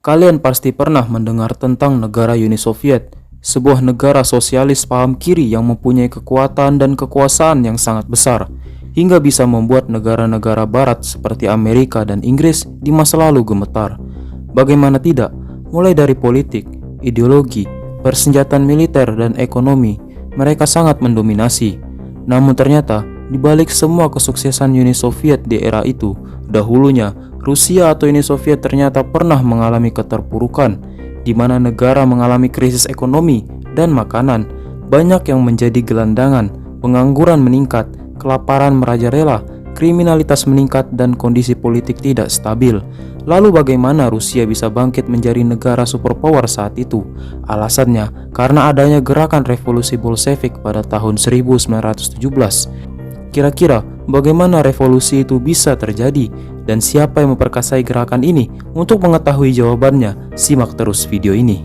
Kalian pasti pernah mendengar tentang negara Uni Soviet, sebuah negara sosialis paham kiri yang mempunyai kekuatan dan kekuasaan yang sangat besar, hingga bisa membuat negara-negara barat seperti Amerika dan Inggris di masa lalu gemetar. Bagaimana tidak, mulai dari politik, ideologi, persenjataan militer, dan ekonomi, mereka sangat mendominasi. Namun ternyata, di balik semua kesuksesan Uni Soviet di era itu, dahulunya Rusia atau Uni Soviet ternyata pernah mengalami keterpurukan, di mana negara mengalami krisis ekonomi dan makanan, banyak yang menjadi gelandangan, pengangguran meningkat, kelaparan merajalela, kriminalitas meningkat, dan kondisi politik tidak stabil. Lalu bagaimana Rusia bisa bangkit menjadi negara superpower saat itu? Alasannya karena adanya gerakan revolusi Bolshevik pada tahun 1917. Kira-kira bagaimana revolusi itu bisa terjadi dan siapa yang memperkasai gerakan ini? Untuk mengetahui jawabannya, simak terus video ini.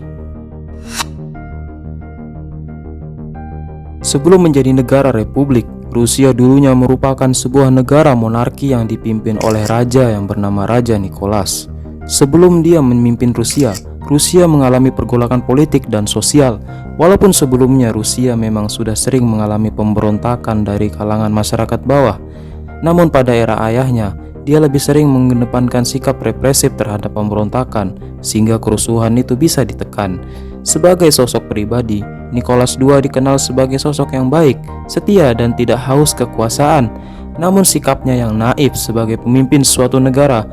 Sebelum menjadi negara republik, Rusia dulunya merupakan sebuah negara monarki yang dipimpin oleh raja yang bernama Raja Nicholas. Sebelum dia memimpin Rusia mengalami pergolakan politik dan sosial. Walaupun sebelumnya Rusia memang sudah sering mengalami pemberontakan dari kalangan masyarakat bawah, namun pada era ayahnya, dia lebih sering mengedepankan sikap represif terhadap pemberontakan, sehingga kerusuhan itu bisa ditekan. Sebagai sosok pribadi, Nicholas II dikenal sebagai sosok yang baik, setia, dan tidak haus kekuasaan. Namun sikapnya yang naif sebagai pemimpin suatu negara,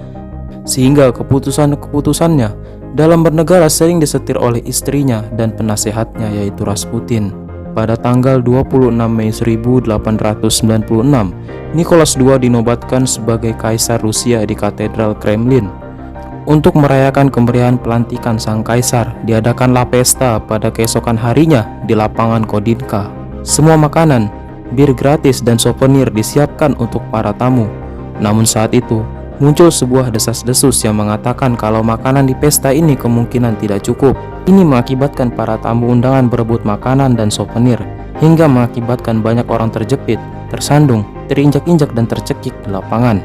sehingga keputusan-keputusannya dalam bernegara sering disetir oleh istrinya dan penasehatnya, yaitu Rasputin. Pada tanggal 26 Mei 1896, Nicholas II dinobatkan sebagai Kaisar Rusia di Katedral Kremlin. Untuk merayakan kemeriahan pelantikan sang kaisar, diadakanlah pesta pada keesokan harinya di lapangan Kodinka. Semua makanan, bir gratis, dan souvenir disiapkan untuk para tamu. Namun saat itu, muncul sebuah desas-desus yang mengatakan kalau makanan di pesta ini kemungkinan tidak cukup. Ini mengakibatkan para tamu undangan berebut makanan dan souvenir, hingga mengakibatkan banyak orang terjepit, tersandung, terinjak-injak, dan tercekik di lapangan.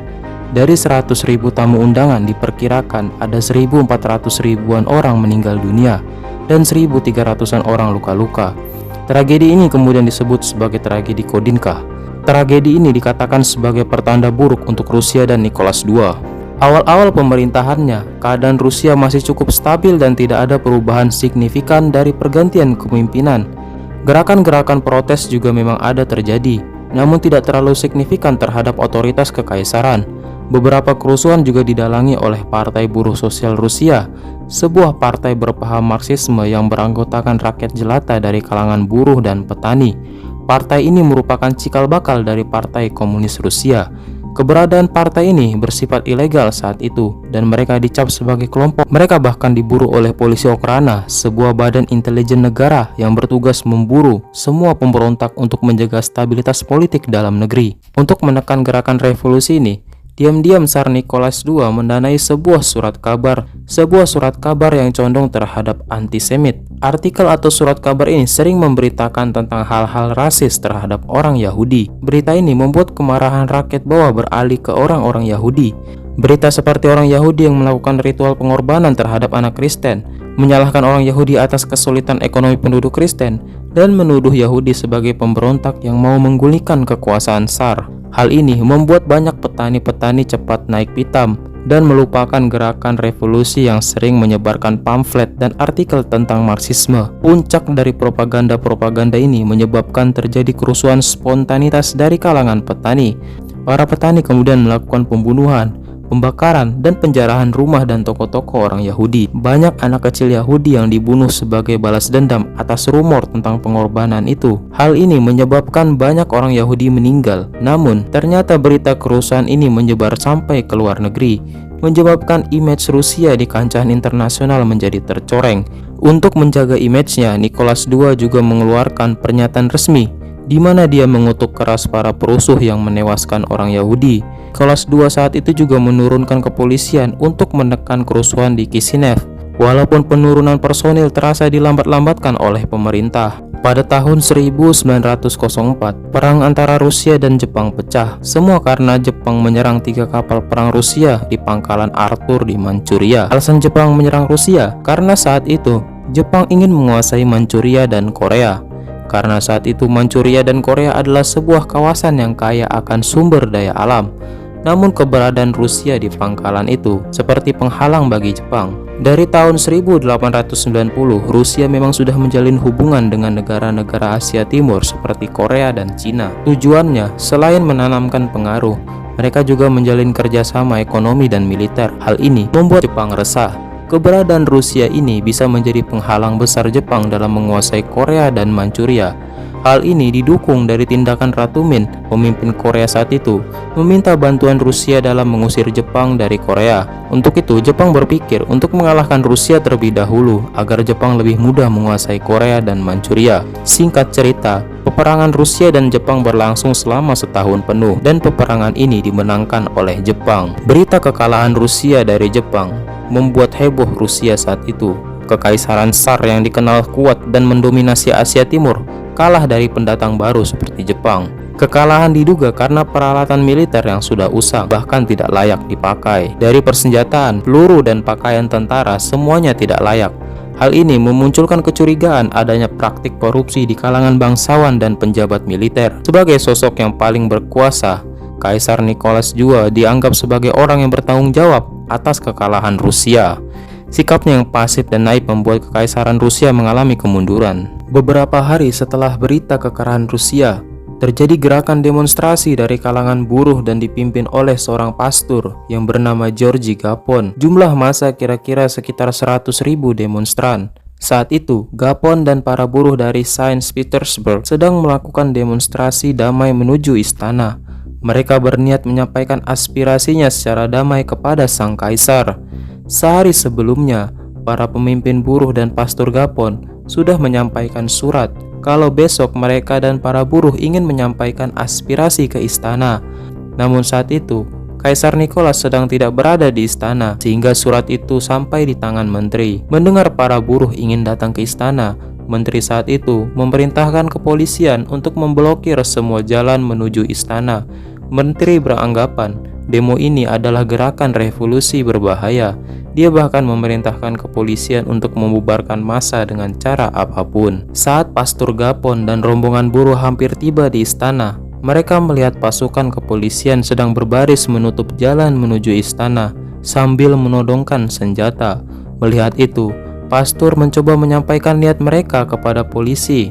Dari 100.000 tamu undangan diperkirakan ada 1.400 ribuan orang meninggal dunia dan 1.300-an orang luka-luka. Tragedi ini kemudian disebut sebagai tragedi Kodinka. Tragedi ini dikatakan sebagai pertanda buruk untuk Rusia dan Nicholas II. Awal-awal pemerintahannya, keadaan Rusia masih cukup stabil dan tidak ada perubahan signifikan dari pergantian kepemimpinan. Gerakan-gerakan protes juga memang ada terjadi, namun tidak terlalu signifikan terhadap otoritas kekaisaran. Beberapa kerusuhan juga didalangi oleh Partai Buruh Sosial Rusia, sebuah partai berpaham Marxisme yang beranggotakan rakyat jelata dari kalangan buruh dan petani. Partai ini merupakan cikal bakal dari Partai Komunis Rusia. Keberadaan partai ini bersifat ilegal saat itu dan mereka dicap sebagai kelompok. Mereka bahkan diburu oleh polisi Okrana, sebuah badan intelijen negara yang bertugas memburu semua pemberontak untuk menjaga stabilitas politik dalam negeri. Untuk menekan gerakan revolusi ini, diam-diam Tsar Nicholas II mendanai sebuah surat kabar yang condong terhadap antisemit. Artikel atau surat kabar ini sering memberitakan tentang hal-hal rasis terhadap orang Yahudi. Berita ini membuat kemarahan rakyat bawah beralih ke orang-orang Yahudi. Berita seperti orang Yahudi yang melakukan ritual pengorbanan terhadap anak Kristen, menyalahkan orang Yahudi atas kesulitan ekonomi penduduk Kristen, dan menuduh Yahudi sebagai pemberontak yang mau menggulingkan kekuasaan Tsar. Hal ini membuat banyak petani-petani cepat naik pitam dan melupakan gerakan revolusi yang sering menyebarkan pamflet dan artikel tentang Marxisme. Puncak dari propaganda-propaganda ini menyebabkan terjadi kerusuhan spontanitas dari kalangan petani. Para petani kemudian melakukan pembunuhan, pembakaran, dan penjarahan rumah dan toko-toko orang Yahudi. Banyak anak kecil Yahudi yang dibunuh sebagai balas dendam atas rumor tentang pengorbanan itu. Hal ini menyebabkan banyak orang Yahudi meninggal. Namun, ternyata berita kerusuhan ini menyebar sampai ke luar negeri, menyebabkan image Rusia di kancah internasional menjadi tercoreng. Untuk menjaga image-nya, Nicholas II juga mengeluarkan pernyataan resmi di mana dia mengutuk keras para perusuh yang menewaskan orang Yahudi. Nicholas II saat itu juga menurunkan kepolisian untuk menekan kerusuhan di Kishinev. Walaupun penurunan personil terasa dilambat-lambatkan oleh pemerintah, Pada tahun 1904, perang antara Rusia dan Jepang pecah. Semua karena Jepang menyerang 3 kapal perang Rusia di pangkalan Arthur di Manchuria. Alasan Jepang menyerang Rusia karena saat itu Jepang ingin menguasai Manchuria dan Korea. Karena saat itu Manchuria dan Korea adalah sebuah kawasan yang kaya akan sumber daya alam. Namun keberadaan Rusia di pangkalan itu seperti penghalang bagi Jepang. Dari tahun 1890, Rusia memang sudah menjalin hubungan dengan negara-negara Asia Timur seperti Korea dan Cina. Tujuannya, selain menanamkan pengaruh, mereka juga menjalin kerjasama ekonomi dan militer. Hal ini membuat Jepang resah. Keberadaan Rusia ini bisa menjadi penghalang besar Jepang dalam menguasai Korea dan Manchuria. Hal ini didukung dari tindakan Ratu Min, pemimpin Korea saat itu, meminta bantuan Rusia dalam mengusir Jepang dari Korea. Untuk itu, Jepang berpikir untuk mengalahkan Rusia terlebih dahulu agar Jepang lebih mudah menguasai Korea dan Manchuria. Singkat cerita, peperangan Rusia dan Jepang berlangsung selama setahun penuh dan peperangan ini dimenangkan oleh Jepang. Berita kekalahan Rusia dari Jepang membuat heboh Rusia saat itu. Kekaisaran Tsar yang dikenal kuat dan mendominasi Asia Timur kalah dari pendatang baru seperti Jepang. Kekalahan diduga karena peralatan militer yang sudah usang, bahkan tidak layak dipakai. Dari persenjataan, peluru, dan pakaian tentara, semuanya tidak layak. Hal ini memunculkan kecurigaan adanya praktik korupsi di kalangan bangsawan dan penjabat militer. Sebagai sosok yang paling berkuasa, Kaisar Nicholas II dianggap sebagai orang yang bertanggung jawab atas kekalahan Rusia. Sikapnya yang pasif dan naif membuat kekaisaran Rusia mengalami kemunduran. Beberapa hari setelah berita kekalahan Rusia, terjadi gerakan demonstrasi dari kalangan buruh dan dipimpin oleh seorang pastor yang bernama Georgi Gapon. Jumlah massa kira-kira sekitar 100.000 demonstran. Saat itu, Gapon dan para buruh dari Saint Petersburg sedang melakukan demonstrasi damai menuju istana. Mereka berniat menyampaikan aspirasinya secara damai kepada sang kaisar. Sehari sebelumnya, para pemimpin buruh dan pastor Gapon sudah menyampaikan surat kalau besok mereka dan para buruh ingin menyampaikan aspirasi ke istana. Namun saat itu, Kaisar Nicholas sedang tidak berada di istana, sehingga surat itu sampai di tangan menteri. Mendengar para buruh ingin datang ke istana, menteri saat itu memerintahkan kepolisian untuk memblokir semua jalan menuju istana. Menteri beranggapan demo ini adalah gerakan revolusi berbahaya. Dia bahkan memerintahkan kepolisian untuk membubarkan massa dengan cara apapun. Saat Pastor Gapon dan rombongan buruh hampir tiba di istana, mereka melihat pasukan kepolisian sedang berbaris menutup jalan menuju istana sambil menodongkan senjata. Melihat itu, pastor mencoba menyampaikan niat mereka kepada polisi.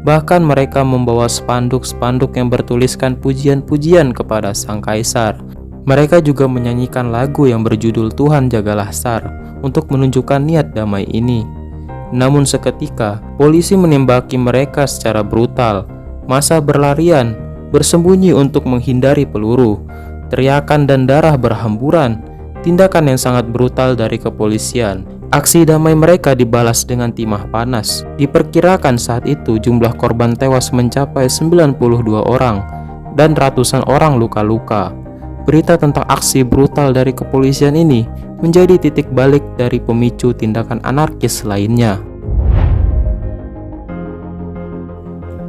Bahkan mereka membawa spanduk-spanduk yang bertuliskan pujian-pujian kepada sang kaisar. Mereka juga menyanyikan lagu yang berjudul Tuhan Jagalah Tsar untuk menunjukkan niat damai ini. Namun seketika, polisi menembaki mereka secara brutal. Massa berlarian, bersembunyi untuk menghindari peluru. Teriakan dan darah berhamburan, tindakan yang sangat brutal dari kepolisian. Aksi damai mereka dibalas dengan timah panas. Diperkirakan saat itu jumlah korban tewas mencapai 92 orang dan ratusan orang luka-luka. Berita tentang aksi brutal dari kepolisian ini menjadi titik balik dari pemicu tindakan anarkis lainnya.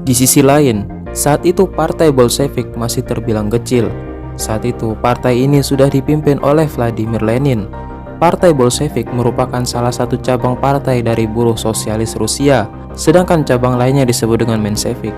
Di sisi lain, saat itu partai Bolshevik masih terbilang kecil. Saat itu partai ini sudah dipimpin oleh Vladimir Lenin. Partai Bolshevik merupakan salah satu cabang partai dari buruh sosialis Rusia, sedangkan cabang lainnya disebut dengan Menshevik.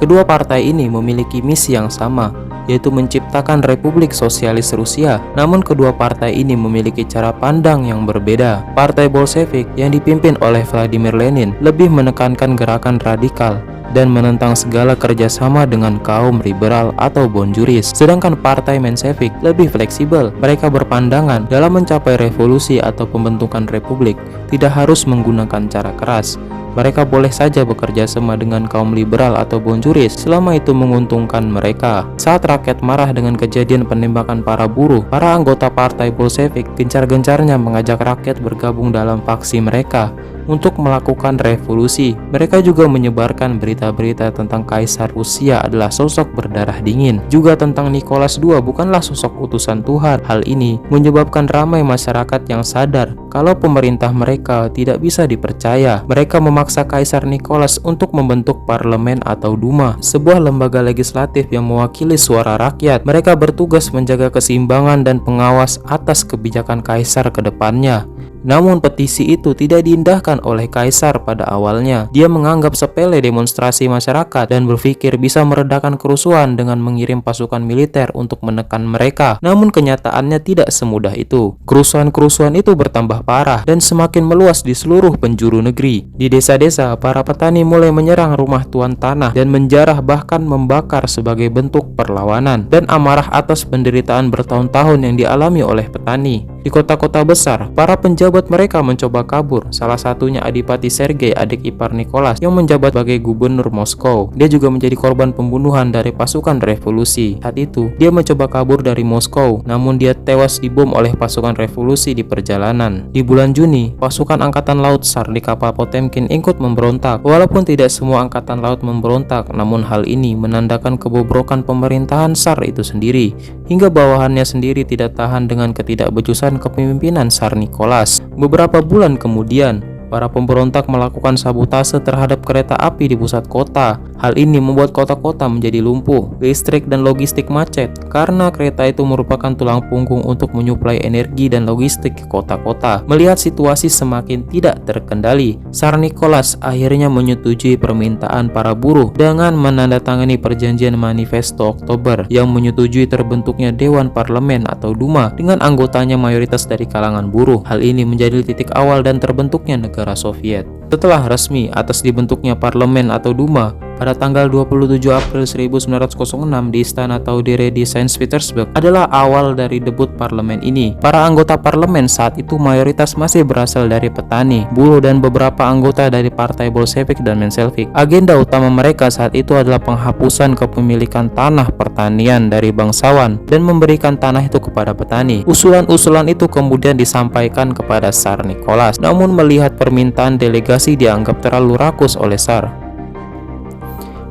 Kedua partai ini memiliki misi yang sama, yaitu menciptakan Republik Sosialis Rusia. Namun kedua partai ini memiliki cara pandang yang berbeda. Partai Bolshevik yang dipimpin oleh Vladimir Lenin lebih menekankan gerakan radikal dan menentang segala kerjasama dengan kaum liberal atau bonjuris. Sedangkan partai Menshevik lebih fleksibel. Mereka berpandangan dalam mencapai revolusi atau pembentukan republik tidak harus menggunakan cara keras. Mereka boleh saja bekerja sama dengan kaum liberal atau bonjuris selama itu menguntungkan mereka. Saat rakyat marah dengan kejadian penembakan para buruh, para anggota partai Bolshevik gencar-gencarnya mengajak rakyat bergabung dalam faksi mereka untuk melakukan revolusi. Mereka juga menyebarkan berita-berita tentang Kaisar Rusia adalah sosok berdarah dingin, juga tentang Nicholas II bukanlah sosok utusan Tuhan. Hal ini menyebabkan ramai masyarakat yang sadar kalau pemerintah mereka tidak bisa dipercaya. Mereka memaksa Kaisar Nicholas untuk membentuk parlemen atau Duma, sebuah lembaga legislatif yang mewakili suara rakyat. Mereka bertugas menjaga keseimbangan dan pengawas atas kebijakan Kaisar ke depannya. Namun petisi itu tidak diindahkan oleh Kaisar pada awalnya. Dia menganggap sepele demonstrasi masyarakat dan berpikir bisa meredakan kerusuhan dengan mengirim pasukan militer untuk menekan mereka. Namun kenyataannya tidak semudah itu. Kerusuhan-kerusuhan itu bertambah parah dan semakin meluas di seluruh penjuru negeri. Di desa-desa, para petani mulai menyerang rumah tuan tanah dan menjarah bahkan membakar sebagai bentuk perlawanan dan amarah atas penderitaan bertahun-tahun yang dialami oleh petani. Di kota-kota besar, para penjabat mereka mencoba kabur, salah satunya Adipati Sergei, adik ipar Nicholas, yang menjabat sebagai gubernur Moskow. Dia juga menjadi korban pembunuhan dari pasukan revolusi. Saat itu, dia mencoba kabur dari Moskow, namun dia tewas dibom oleh pasukan revolusi di perjalanan. Di bulan Juni, pasukan Angkatan Laut SAR di kapal Potemkin ikut memberontak. Walaupun tidak semua Angkatan Laut memberontak, namun hal ini menandakan kebobrokan pemerintahan SAR itu sendiri, hingga bawahannya sendiri tidak tahan dengan ketidakbecusan kepemimpinan SAR Nicholas. Beberapa bulan kemudian, para pemberontak melakukan sabotase terhadap kereta api di pusat kota. Hal ini membuat kota-kota menjadi lumpuh, listrik dan logistik macet, karena kereta itu merupakan tulang punggung untuk menyuplai energi dan logistik ke kota-kota. Melihat situasi semakin tidak terkendali, SAR Nicholas akhirnya menyetujui permintaan para buruh dengan menandatangani perjanjian Manifesto Oktober yang menyetujui terbentuknya Dewan Parlemen atau Duma dengan anggotanya mayoritas dari kalangan buruh. Hal ini menjadi titik awal dan terbentuknya negara Soviet. Setelah resmi atas dibentuknya parlemen atau Duma pada tanggal 27 April 1906 di Istana Taudere di Saint Petersburg adalah awal dari debut parlemen ini. Para anggota parlemen saat itu mayoritas masih berasal dari petani, buruh, dan beberapa anggota dari partai Bolshevik dan Menshevik. Agenda utama mereka saat itu adalah penghapusan kepemilikan tanah pertanian dari bangsawan dan memberikan tanah itu kepada petani. Usulan-usulan itu kemudian disampaikan kepada SAR Nicholas. Namun melihat permintaan delegasi dianggap terlalu rakus oleh SAR.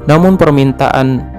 Namun permintaan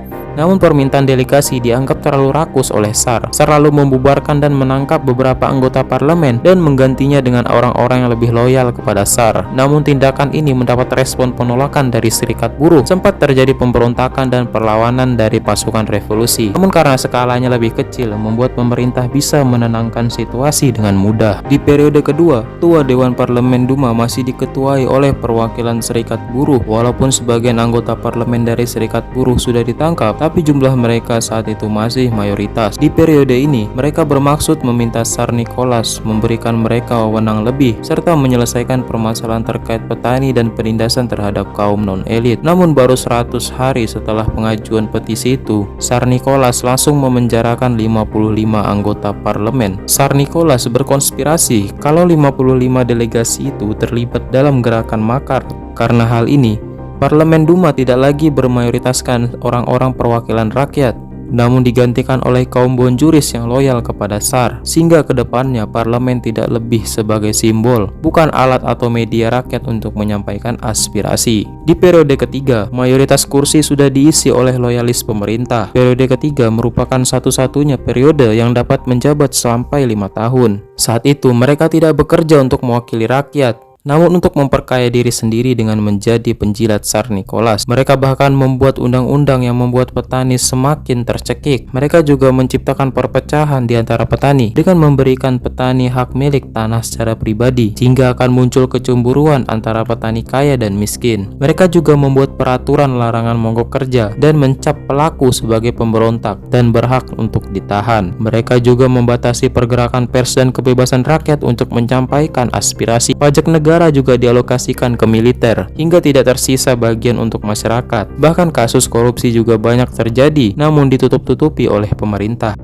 delegasi dianggap terlalu rakus oleh SAR. SAR lalu membubarkan dan menangkap beberapa anggota parlemen dan menggantinya dengan orang-orang yang lebih loyal kepada SAR. Namun tindakan ini mendapat respon penolakan dari serikat buruh. Sempat terjadi pemberontakan dan perlawanan dari pasukan revolusi. Namun karena skalanya lebih kecil, membuat pemerintah bisa menenangkan situasi dengan mudah. Di periode kedua, Ketua Dewan Parlemen Duma masih diketuai oleh perwakilan serikat buruh. Walaupun sebagian anggota parlemen dari serikat buruh sudah ditangkap, tapi jumlah mereka saat itu masih mayoritas. Di periode ini, mereka bermaksud meminta SAR Nicholas memberikan mereka wewenang lebih, serta menyelesaikan permasalahan terkait petani dan penindasan terhadap kaum non-elit. Namun baru 100 hari setelah pengajuan petisi itu, SAR Nicholas langsung memenjarakan 55 anggota parlemen. SAR Nicholas berkonspirasi kalau 55 delegasi itu terlibat dalam gerakan makar. Karena hal ini, Parlemen Duma tidak lagi bermayoritaskan orang-orang perwakilan rakyat, namun digantikan oleh kaum bonjuris yang loyal kepada SAR, sehingga kedepannya parlemen tidak lebih sebagai simbol, bukan alat atau media rakyat untuk menyampaikan aspirasi. Di periode ketiga, mayoritas kursi sudah diisi oleh loyalis pemerintah. Periode ketiga merupakan satu-satunya periode yang dapat menjabat sampai 5 tahun. Saat itu mereka tidak bekerja untuk mewakili rakyat, namun untuk memperkaya diri sendiri dengan menjadi penjilat SAR Nicholas. Mereka bahkan membuat undang-undang yang membuat petani semakin tercekik. Mereka juga menciptakan perpecahan di antara petani dengan memberikan petani hak milik tanah secara pribadi, sehingga akan muncul kecemburuan antara petani kaya dan miskin. Mereka juga membuat peraturan larangan mogok kerja dan mencap pelaku sebagai pemberontak dan berhak untuk ditahan. Mereka juga membatasi pergerakan pers dan kebebasan rakyat untuk menyampaikan aspirasi. Pajak negara juga dialokasikan ke militer, hingga tidak tersisa bagian untuk masyarakat. Bahkan kasus korupsi juga banyak terjadi, namun ditutup-tutupi oleh pemerintah.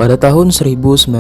Pada tahun 1914,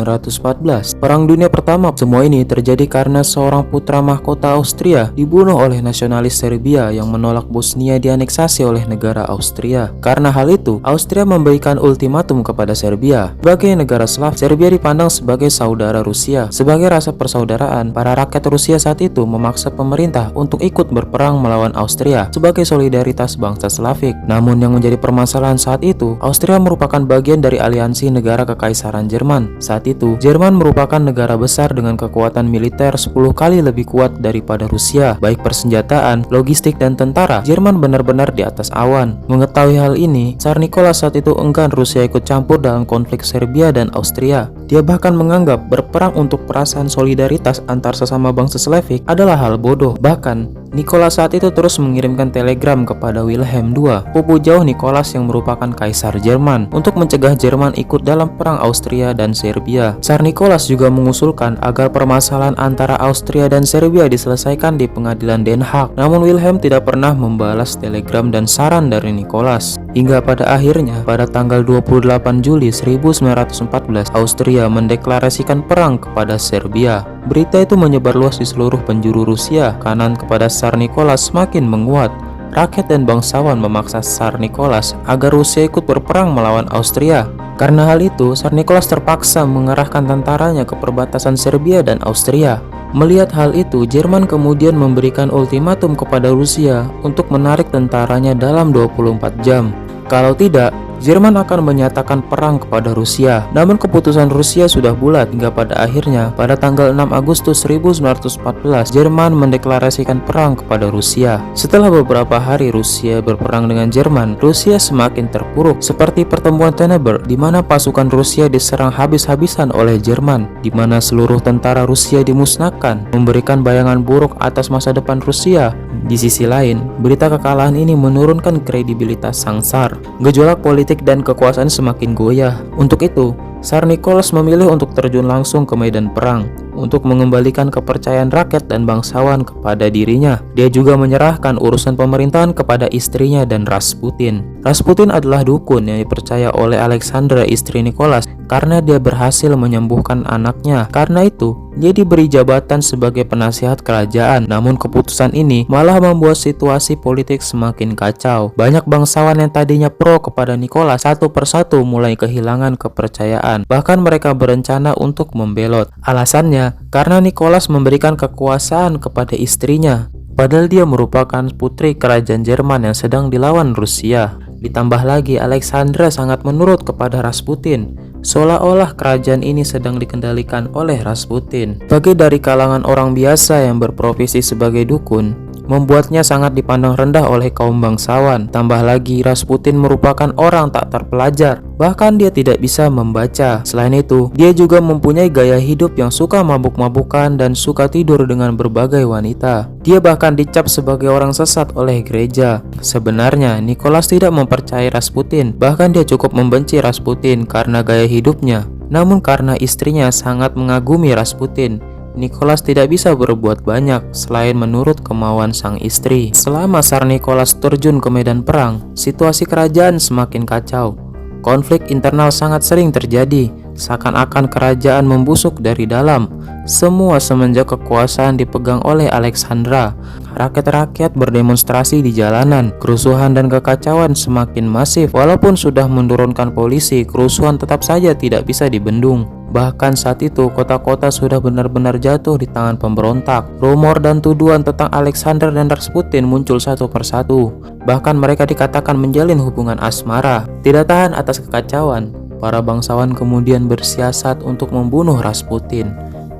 Perang Dunia Pertama. Semua ini terjadi karena seorang putra mahkota Austria dibunuh oleh nasionalis Serbia yang menolak Bosnia dianeksasi oleh negara Austria. Karena hal itu, Austria memberikan ultimatum kepada Serbia. Sebagai negara Slav, Serbia dipandang sebagai saudara Rusia. Sebagai rasa persaudaraan, para rakyat Rusia saat itu memaksa pemerintah untuk ikut berperang melawan Austria sebagai solidaritas bangsa Slavik. Namun yang menjadi permasalahan saat itu, Austria merupakan bagian dari aliansi negara kekaisaran Kekaisaran Jerman. Saat itu, Jerman merupakan negara besar dengan kekuatan militer 10 kali lebih kuat daripada Rusia, baik persenjataan, logistik, dan tentara. Jerman benar-benar di atas awan. Mengetahui hal ini, Tsar Nicholas saat itu enggan Rusia ikut campur dalam konflik Serbia dan Austria. Dia bahkan menganggap berperang untuk perasaan solidaritas antar sesama bangsa Slavik adalah hal bodoh. Bahkan, Nicholas saat itu terus mengirimkan telegram kepada Wilhelm II, sepupu jauh Nicholas yang merupakan kaisar Jerman, untuk mencegah Jerman ikut dalam perang Austria dan Serbia. Tsar Nicholas juga mengusulkan agar permasalahan antara Austria dan Serbia diselesaikan di pengadilan Den Haag. Namun Wilhelm tidak pernah membalas telegram dan saran dari Nicholas. Hingga pada akhirnya, pada tanggal 28 Juli 1914, Austria mendeklarasikan perang kepada Serbia. Berita itu menyebar luas di seluruh penjuru Rusia. Kanan kepada Tsar Nicholas semakin menguat. Rakyat dan bangsawan memaksa Tsar Nicholas agar Rusia ikut berperang melawan Austria. Karena hal itu, Tsar Nicholas terpaksa mengerahkan tentaranya ke perbatasan Serbia dan Austria. Melihat hal itu, Jerman kemudian memberikan ultimatum kepada Rusia untuk menarik tentaranya dalam 24 jam. Kalau tidak, Jerman akan menyatakan perang kepada Rusia. Namun keputusan Rusia sudah bulat hingga pada akhirnya pada tanggal 6 Agustus 1914 Jerman mendeklarasikan perang kepada Rusia. Setelah beberapa hari Rusia berperang dengan Jerman, Rusia semakin terpuruk seperti pertemuan Teneber di mana pasukan Rusia diserang habis-habisan oleh Jerman, di mana seluruh tentara Rusia dimusnahkan, memberikan bayangan buruk atas masa depan Rusia. Di sisi lain, berita kekalahan ini menurunkan kredibilitas sang Tsar. Gejolak politik dan kekuasaan semakin goyah. Untuk itu, Tsar Nicholas memilih untuk terjun langsung ke medan perang untuk mengembalikan kepercayaan rakyat dan bangsawan kepada dirinya. Dia juga menyerahkan urusan pemerintahan kepada istrinya dan Rasputin. Rasputin adalah dukun yang dipercaya oleh Alexandra, istri Nicholas, karena dia berhasil menyembuhkan anaknya. Karena itu, dia diberi jabatan sebagai penasihat kerajaan. Namun keputusan ini malah membuat situasi politik semakin kacau. Banyak bangsawan yang tadinya pro kepada Nicholas satu persatu mulai kehilangan kepercayaan. Bahkan mereka berencana untuk membelot. Alasannya, karena Nicholas memberikan kekuasaan kepada istrinya, padahal dia merupakan putri kerajaan Jerman yang sedang dilawan Rusia. Ditambah lagi, Alexandra sangat menurut kepada Rasputin, seolah-olah kerajaan ini sedang dikendalikan oleh Rasputin. Bagi dari kalangan orang biasa yang berprofesi sebagai dukun, membuatnya sangat dipandang rendah oleh kaum bangsawan. Tambah lagi, Rasputin merupakan orang tak terpelajar, bahkan dia tidak bisa membaca. Selain itu, dia juga mempunyai gaya hidup yang suka mabuk-mabukan dan suka tidur dengan berbagai wanita. Dia bahkan dicap sebagai orang sesat oleh gereja. Sebenarnya, Nicholas tidak mempercayai Rasputin, bahkan dia cukup membenci Rasputin karena gaya hidupnya. Namun karena istrinya sangat mengagumi Rasputin, Nicholas tidak bisa berbuat banyak selain menurut kemauan sang istri. Selama Tsar Nicholas terjun ke medan perang, situasi kerajaan semakin kacau. Konflik internal sangat sering terjadi, seakan-akan kerajaan membusuk dari dalam. Semua semenjak kekuasaan dipegang oleh Alexandra. Rakyat-rakyat berdemonstrasi di jalanan. Kerusuhan dan kekacauan semakin masif. Walaupun sudah menurunkan polisi, kerusuhan tetap saja tidak bisa dibendung. Bahkan saat itu, kota-kota sudah benar-benar jatuh di tangan pemberontak. Rumor dan tuduhan tentang Alexander dan Rasputin muncul satu persatu. Bahkan mereka dikatakan menjalin hubungan asmara. Tidak tahan atas kekacauan, para bangsawan kemudian bersiasat untuk membunuh Rasputin.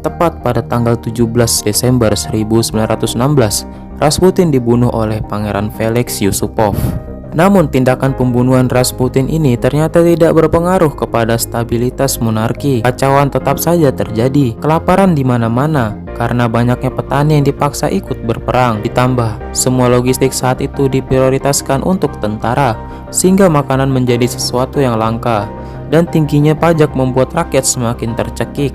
Tepat pada tanggal 17 Desember 1916, Rasputin dibunuh oleh Pangeran Felix Yusupov. Namun tindakan pembunuhan Rasputin ini ternyata tidak berpengaruh kepada stabilitas monarki. Kacauan tetap saja terjadi, kelaparan di mana-mana karena banyaknya petani yang dipaksa ikut berperang. Ditambah, semua logistik saat itu diprioritaskan untuk tentara, sehingga makanan menjadi sesuatu yang langka, dan tingginya pajak membuat rakyat semakin tercekik.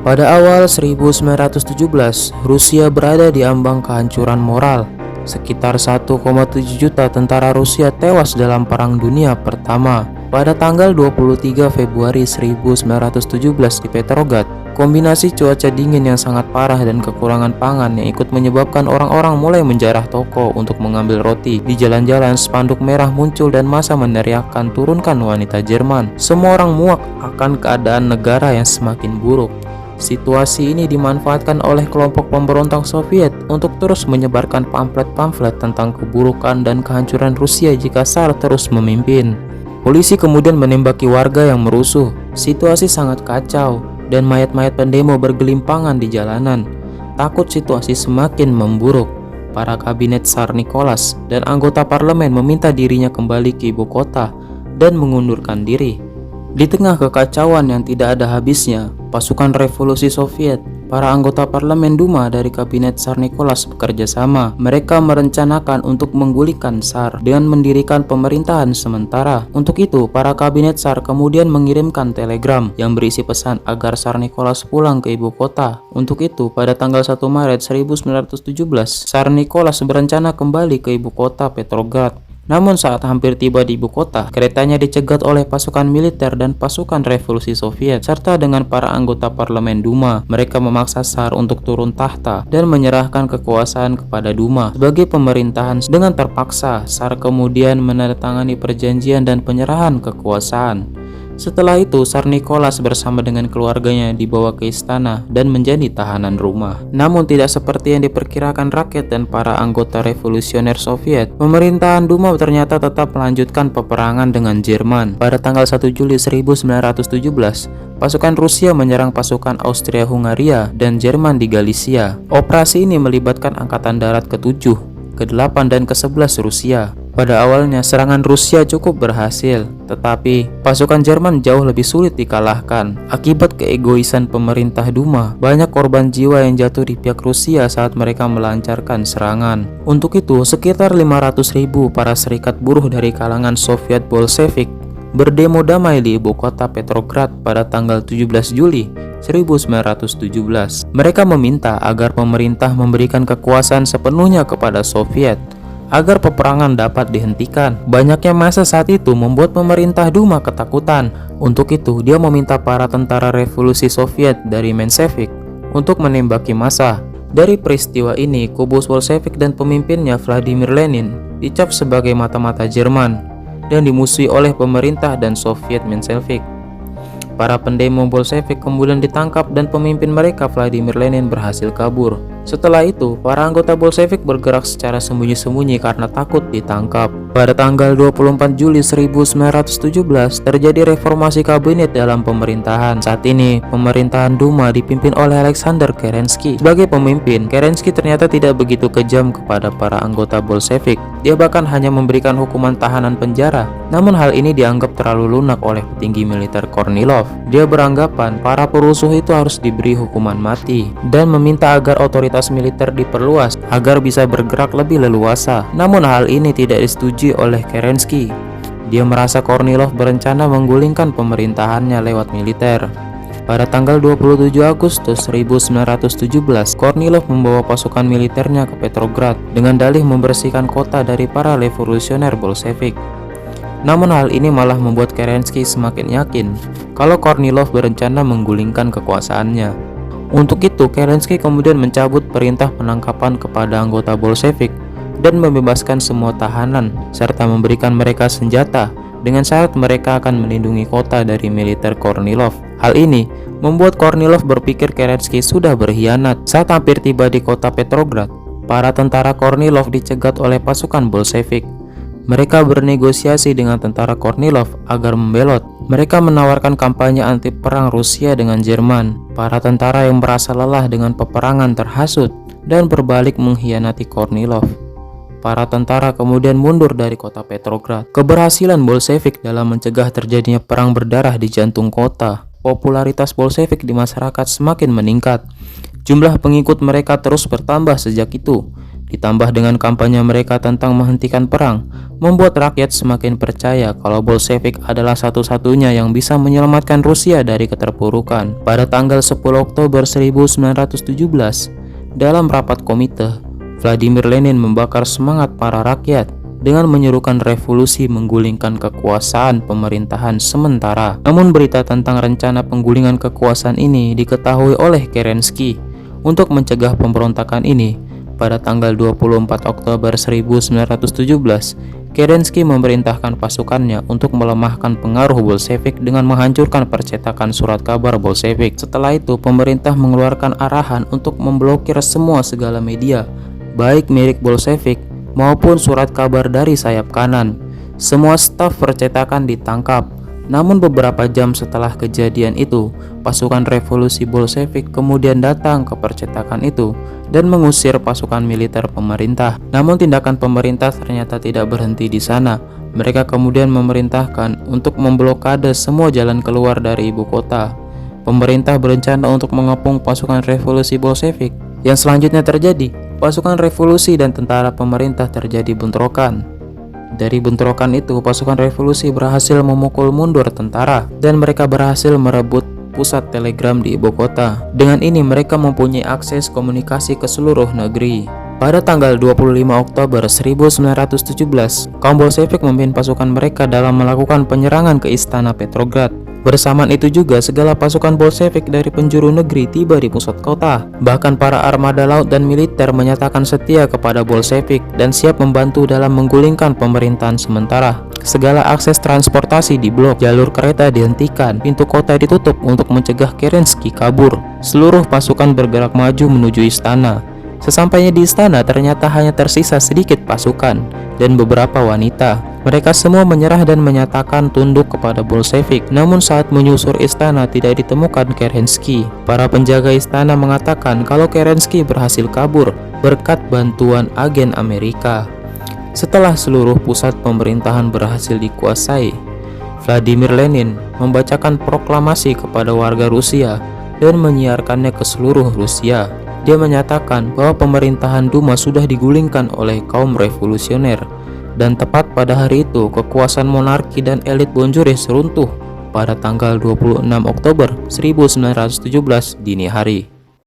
Pada awal 1917, Rusia berada di ambang kehancuran moral. Sekitar 1,7 juta tentara Rusia tewas dalam Perang Dunia Pertama. Pada tanggal 23 Februari 1917 di Petrograd, kombinasi cuaca dingin yang sangat parah dan kekurangan pangan yang ikut menyebabkan orang-orang mulai menjarah toko untuk mengambil roti. Di jalan-jalan, spanduk merah muncul dan massa meneriakkan turunkan wanita Jerman. Semua orang muak akan keadaan negara yang semakin buruk. Situasi ini dimanfaatkan oleh kelompok pemberontak Soviet untuk terus menyebarkan pamflet-pamflet tentang keburukan dan kehancuran Rusia jika Tsar terus memimpin. Polisi kemudian menembaki warga yang merusuh. Situasi sangat kacau dan mayat-mayat pendemo bergelimpangan di jalanan. Takut situasi semakin memburuk, para kabinet Tsar Nicholas dan anggota parlemen meminta dirinya kembali ke ibu kota dan mengundurkan diri. Di tengah kekacauan yang tidak ada habisnya, pasukan revolusi Soviet, para anggota parlemen Duma dari kabinet Tsar Nicholas bekerja sama. Mereka merencanakan untuk menggulingkan Tsar dengan mendirikan pemerintahan sementara. Untuk itu, para kabinet Tsar kemudian mengirimkan telegram yang berisi pesan agar Tsar Nicholas pulang ke ibu kota. Untuk itu, pada tanggal 1 Maret 1917, Tsar Nicholas berencana kembali ke ibu kota Petrograd. Namun saat hampir tiba di ibu kota, keretanya dicegat oleh pasukan militer dan pasukan revolusi Soviet, serta dengan para anggota parlemen Duma. Mereka memaksa Tsar untuk turun tahta dan menyerahkan kekuasaan kepada Duma sebagai pemerintahan. Dengan terpaksa, Tsar kemudian menandatangani perjanjian dan penyerahan kekuasaan. Setelah itu, Tsar Nicholas bersama dengan keluarganya dibawa ke istana dan menjadi tahanan rumah. Namun tidak seperti yang diperkirakan rakyat dan para anggota revolusioner Soviet, pemerintahan Duma ternyata tetap melanjutkan peperangan dengan Jerman. Pada tanggal 1 Juli 1917, pasukan Rusia menyerang pasukan Austria-Hungaria dan Jerman di Galicia. Operasi ini melibatkan Angkatan Darat ke-7, ke-8 dan ke-11 Rusia. Pada awalnya serangan Rusia cukup berhasil, tetapi pasukan Jerman jauh lebih sulit dikalahkan. Akibat keegoisan pemerintah Duma, banyak korban jiwa yang jatuh di pihak Rusia saat mereka melancarkan serangan. Untuk itu, sekitar 500.000 para serikat buruh dari kalangan Soviet Bolshevik berdemo damai di ibu kota Petrograd pada tanggal 17 Juli 1917. Mereka meminta agar pemerintah memberikan kekuasaan sepenuhnya kepada Soviet agar peperangan dapat dihentikan. Banyaknya massa saat itu membuat pemerintah Duma ketakutan. Untuk itu, dia meminta para tentara revolusi Soviet dari Menshevik untuk menembaki massa. Dari peristiwa ini, kubu Bolshevik dan pemimpinnya Vladimir Lenin dicap sebagai mata-mata Jerman dan dimusuhi oleh pemerintah dan Soviet Menshevik. Para pendemo Bolshevik kemudian ditangkap dan pemimpin mereka Vladimir Lenin berhasil kabur. Setelah itu, para anggota Bolshevik bergerak secara sembunyi-sembunyi karena takut ditangkap. Pada tanggal 24 Juli 1917, terjadi reformasi kabinet dalam pemerintahan. Saat ini, pemerintahan Duma dipimpin oleh Alexander Kerensky. Sebagai pemimpin, Kerensky ternyata tidak begitu kejam kepada para anggota Bolshevik. Dia bahkan hanya memberikan hukuman tahanan penjara. Namun hal ini dianggap terlalu lunak oleh petinggi militer Kornilov. Dia beranggapan para perusuh itu harus diberi hukuman mati dan meminta agar otoritas militer diperluas agar bisa bergerak lebih leluasa. Namun hal ini tidak disetujui oleh Kerensky. Dia merasa Kornilov berencana menggulingkan pemerintahannya lewat militer. Pada tanggal 27 Agustus 1917, Kornilov membawa pasukan militernya ke Petrograd dengan dalih membersihkan kota dari para revolusioner Bolshevik. Namun hal ini malah membuat Kerensky semakin yakin kalau Kornilov berencana menggulingkan kekuasaannya. Untuk itu, Kerensky kemudian mencabut perintah penangkapan kepada anggota Bolshevik dan membebaskan semua tahanan serta memberikan mereka senjata dengan syarat mereka akan melindungi kota dari militer Kornilov. Hal ini membuat Kornilov berpikir Kerensky sudah berkhianat. Saat hampir tiba di kota Petrograd, para tentara Kornilov dicegat oleh pasukan Bolshevik. Mereka bernegosiasi dengan tentara Kornilov agar membelot. Mereka menawarkan kampanye anti perang Rusia dengan Jerman. Para tentara yang merasa lelah dengan peperangan terhasut dan berbalik mengkhianati Kornilov. Para tentara kemudian mundur dari kota Petrograd. Keberhasilan Bolshevik dalam mencegah terjadinya perang berdarah di jantung kota. Popularitas Bolshevik di masyarakat semakin meningkat. Jumlah pengikut mereka terus bertambah sejak itu. Ditambah dengan kampanye mereka tentang menghentikan perang, membuat rakyat semakin percaya kalau Bolshevik adalah satu-satunya yang bisa menyelamatkan Rusia dari keterpurukan. Pada tanggal 10 Oktober 1917, dalam rapat komite, Vladimir Lenin membakar semangat para rakyat dengan menyerukan revolusi menggulingkan kekuasaan pemerintahan sementara. Namun berita tentang rencana penggulingan kekuasaan ini diketahui oleh Kerensky. Untuk mencegah pemberontakan ini, pada tanggal 24 Oktober 1917, Kerensky memerintahkan pasukannya untuk melemahkan pengaruh Bolshevik dengan menghancurkan percetakan surat kabar Bolshevik. Setelah itu, pemerintah mengeluarkan arahan untuk memblokir semua segala media, baik milik Bolshevik maupun surat kabar dari sayap kanan. Semua staf percetakan ditangkap. Namun beberapa jam setelah kejadian itu, pasukan revolusi Bolshevik kemudian datang ke percetakan itu dan mengusir pasukan militer pemerintah. Namun tindakan pemerintah ternyata tidak berhenti di sana. Mereka kemudian memerintahkan untuk memblokade semua jalan keluar dari ibu kota. Pemerintah berencana untuk mengepung pasukan revolusi Bolshevik. Yang selanjutnya terjadi, pasukan revolusi dan tentara pemerintah terjadi bentrokan. Dari bentrokan itu, pasukan revolusi berhasil memukul mundur tentara dan mereka berhasil merebut pusat telegram di ibu kota. Dengan ini mereka mempunyai akses komunikasi ke seluruh negeri. Pada tanggal 25 Oktober 1917, kaum Bolshevik memimpin pasukan mereka dalam melakukan penyerangan ke istana Petrograd. Bersamaan itu juga segala pasukan Bolshevik dari penjuru negeri tiba di pusat kota. Bahkan para armada laut dan militer menyatakan setia kepada Bolshevik dan siap membantu dalam menggulingkan pemerintahan sementara. Segala akses transportasi diblok, jalur kereta dihentikan, pintu kota ditutup untuk mencegah Kerensky kabur. Seluruh pasukan bergerak maju menuju istana. Sesampainya di istana, ternyata hanya tersisa sedikit pasukan dan beberapa wanita. Mereka semua menyerah dan menyatakan tunduk kepada Bolshevik. Namun saat menyusur istana tidak ditemukan Kerensky. Para penjaga istana mengatakan kalau Kerensky berhasil kabur berkat bantuan agen Amerika. Setelah seluruh pusat pemerintahan berhasil dikuasai, Vladimir Lenin membacakan proklamasi kepada warga Rusia dan menyiarkannya ke seluruh Rusia. Dia menyatakan bahwa pemerintahan Duma sudah digulingkan oleh kaum revolusioner. Dan tepat pada hari itu, kekuasaan monarki dan elit Bonjoris runtuh pada tanggal 26 Oktober 1917 dini hari.